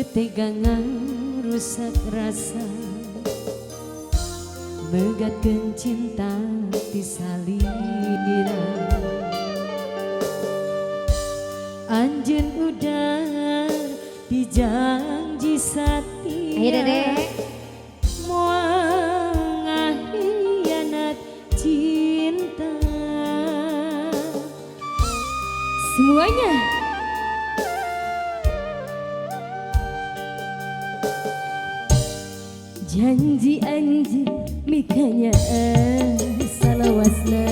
tegangan rusak rasa megatkeun cinta disalina anjeun udar di janji satia. Ayo Dedek. Moal ngahianat cinta. Semuanya janji anji mikanya salawasna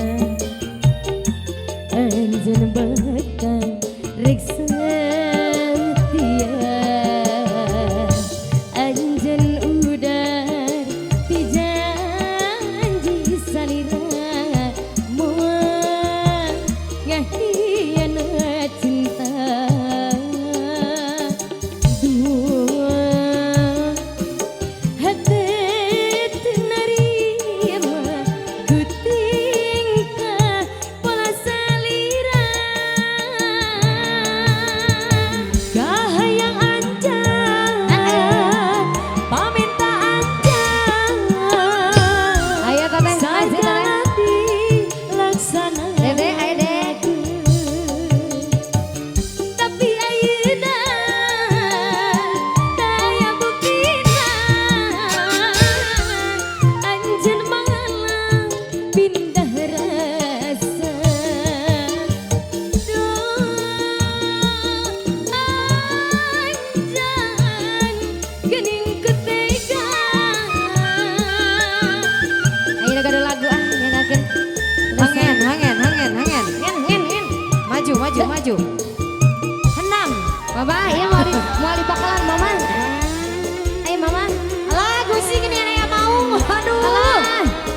anjeun bakal rek setia anjeun udar di janji salira moal ngahianat cinta dua hati tenarima ku tingkah pola salira kahayang anjan paminta anjan Ayo Teteh, asik Teteh. laksana Dedek, ayo Dek. tapi ayeuna daya buktina anjeun malah pindah rasa anjan geuning ketega. Ayo Dek, ada lagu nyanyakeun. Hangen. Maju. Henam. Mama, iya mau di bakalan Mama. Ayo Mama. Lagu sih gini aya mau. Aduh.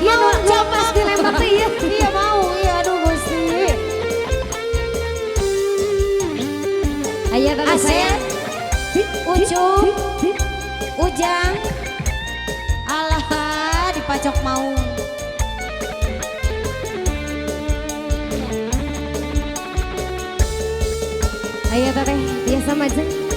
Iya mau coba dilempar teh ieu. Iya mau. Iya aduh Gusti. Ayo Tante saya. Ucup. Ujang. Alah dipacok mau. Ayo Teteh, biasa maju.